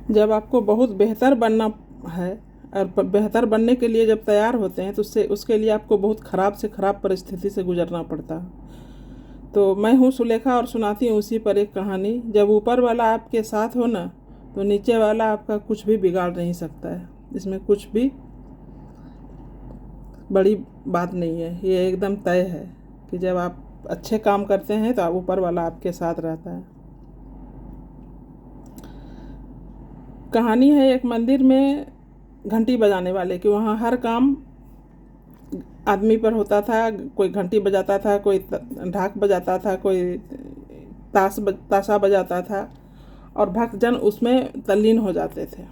जब आपको बहुत बेहतर बनना है और बेहतर बनने के लिए जब तैयार होते हैं तो उसके लिए आपको बहुत ख़राब से ख़राब परिस्थिति से गुजरना पड़ता है। तो मैं हूँ सुलेखा और सुनाती हूँ उसी पर एक कहानी। जब ऊपर वाला आपके साथ हो ना तो नीचे वाला आपका कुछ भी बिगाड़ नहीं सकता है। इसमें कुछ भी बड़ी बात नहीं है, ये एकदम तय है कि जब आप अच्छे काम करते हैं तो ऊपर वाला आपके साथ रहता है। कहानी है एक मंदिर में घंटी बजाने वाले की। वहाँ हर काम आदमी पर होता था। कोई घंटी बजाता था, कोई ढाक बजाता था, कोई ताशा बजाता था और भक्तजन उसमें तल्लीन हो जाते थे।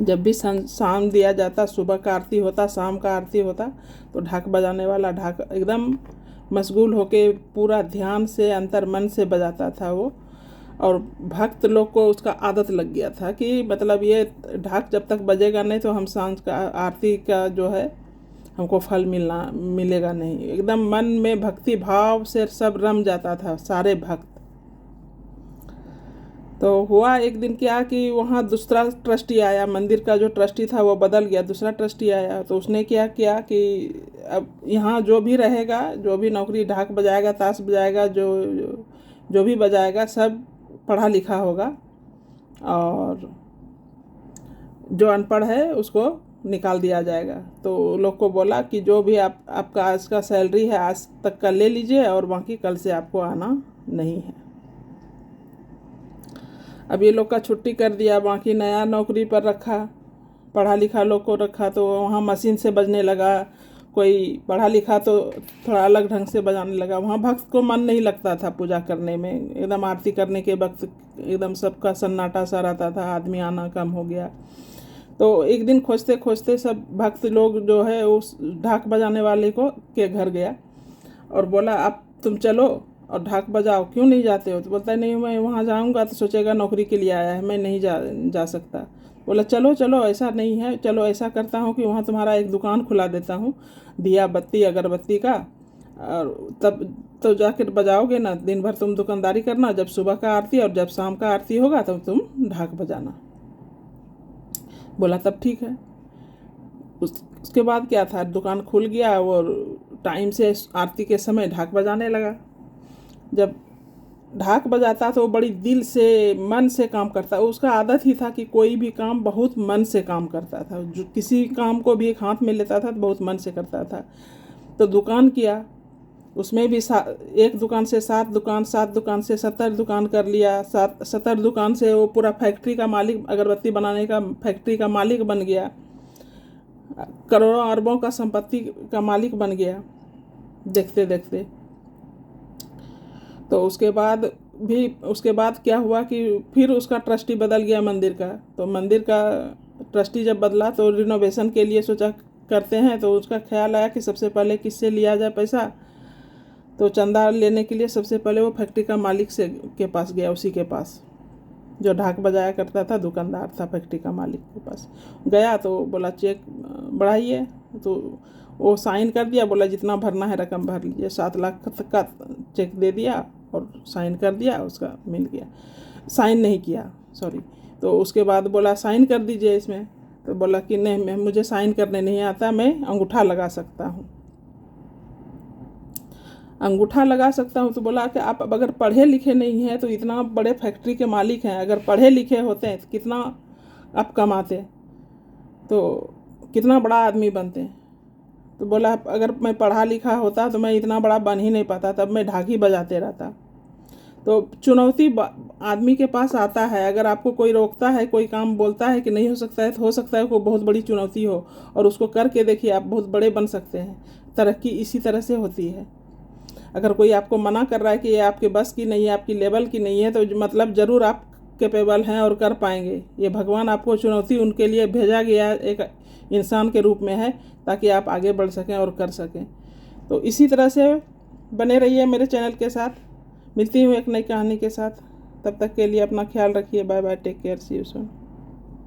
जब भी शाम दिया जाता, सुबह का आरती होता, शाम का आरती होता, तो ढाक बजाने वाला ढाक एकदम मशगूल होके पूरा ध्यान से अंतर मन से बजाता था वो। और भक्त लोग को उसका आदत लग गया था कि मतलब ये ढाक जब तक बजेगा नहीं तो हम सांझ का आरती का जो है हमको फल मिलेगा नहीं। एकदम मन में भक्ति भाव से सब रम जाता था सारे भक्त। तो हुआ एक दिन क्या कि वहाँ दूसरा ट्रस्टी आया। मंदिर का जो ट्रस्टी था वो बदल गया, दूसरा ट्रस्टी आया। तो उसने क्या किया कि अब यहाँ जो भी रहेगा, जो भी नौकरी ढाक बजाएगा, ताश बजाएगा, जो भी बजाएगा सब पढ़ा लिखा होगा और जो अनपढ़ है उसको निकाल दिया जाएगा। तो लोग को बोला कि जो भी आपका आज का सैलरी है आज तक का ले लीजिए और बाकी कल से आपको आना नहीं है। अब ये लोग का छुट्टी कर दिया, बाकी नया नौकरी पर रखा, पढ़ा लिखा लोग को रखा। तो वहाँ मशीन से बजने लगा। कोई पढ़ा लिखा तो थोड़ा अलग ढंग से बजाने लगा। वहाँ भक्त को मन नहीं लगता था पूजा करने में। एकदम आरती करने के वक्त एकदम सबका सन्नाटा सा रहता था, आदमी आना कम हो गया। तो एक दिन खोजते खोजते सब भक्त लोग जो है उस ढाक बजाने वाले के घर गया और बोला आप तुम चलो और ढाक बजाओ, क्यों नहीं जाते हो? तो बोलता है नहीं, मैं वहाँ जाऊँगा तो सोचेगा नौकरी के लिए आया है, मैं नहीं जा सकता। बोला चलो चलो, ऐसा नहीं है, चलो ऐसा करता हूँ कि वहाँ तुम्हारा एक दुकान खुला देता हूँ दिया बत्ती अगरबत्ती का, और तब तो जाकर बजाओगे ना, दिन भर तुम दुकानदारी करना, जब सुबह का आरती और जब शाम का आरती होगा तब तुम ढाक बजाना। बोला तब ठीक है। उसके बाद क्या था, दुकान खुल गया और टाइम से आरती के समय ढाक बजाने लगा। जब ढाक बजाता तो बड़ी दिल से मन से काम करता। उसका आदत ही था कि कोई भी काम बहुत मन से काम करता था। जो किसी काम को भी एक हाथ में लेता था तो बहुत मन से करता था। तो दुकान किया, उसमें भी एक दुकान से 7 दुकान, 7 दुकान से 70 दुकान कर लिया। 70 दुकान से वो पूरा फैक्ट्री का मालिक, अगरबत्ती बनाने का फैक्ट्री का मालिक बन गया। करोड़ों अरबों का संपत्ति का मालिक बन गया देखते देखते। तो उसके बाद क्या हुआ कि फिर उसका ट्रस्टी बदल गया मंदिर का। तो मंदिर का ट्रस्टी जब बदला तो रिनोवेशन के लिए सोचा करते हैं, तो उसका ख्याल आया कि सबसे पहले किससे लिया जाए पैसा। तो चंदा लेने के लिए सबसे पहले वो फैक्ट्री का मालिक के पास गया, उसी के पास जो ढाक बजाया करता था, दुकानदार था फैक्ट्री का मालिक के पास गया। तो बोला चेक बढ़ाइए। तो वो साइन कर दिया, बोला जितना भरना है रकम भर लीजिए। 7 लाख तक का चेक दे दिया और साइन कर दिया, उसका मिल गया। साइन नहीं किया, सॉरी। तो उसके बाद बोला साइन कर दीजिए इसमें। तो बोला कि नहीं, मुझे साइन करने नहीं आता, मैं अंगूठा लगा सकता हूँ। अंगूठा लगा सकता हूँ। तो बोला कि आप अगर पढ़े लिखे नहीं हैं तो इतना बड़े फैक्ट्री के मालिक हैं, अगर पढ़े लिखे होते हैं तो कितना आप कमाते, तो कितना बड़ा आदमी बनते। तो बोला अगर मैं पढ़ा लिखा होता तो मैं इतना बड़ा बन ही नहीं पाता, तब मैं ढाकी बजाते रहता। तो चुनौती आदमी के पास आता है। अगर आपको कोई रोकता है, कोई काम बोलता है कि नहीं हो सकता है, तो हो सकता है वो बहुत बड़ी चुनौती हो और उसको करके देखिए, आप बहुत बड़े बन सकते हैं। तरक्की इसी तरह से होती है। अगर कोई आपको मना कर रहा है कि ये आपके बस की नहीं है, आपकी लेवल की नहीं है, तो मतलब ज़रूर आप कैपेबल हैं और कर पाएंगे। ये भगवान आपको चुनौती उनके लिए भेजा गया एक इंसान के रूप में है, ताकि आप आगे बढ़ सकें और कर सकें। तो इसी तरह से बने रहिए मेरे चैनल के साथ। मिलती हूँ एक नई कहानी के साथ। तब तक के लिए अपना ख्याल रखिए। Bye bye, take care, see you soon.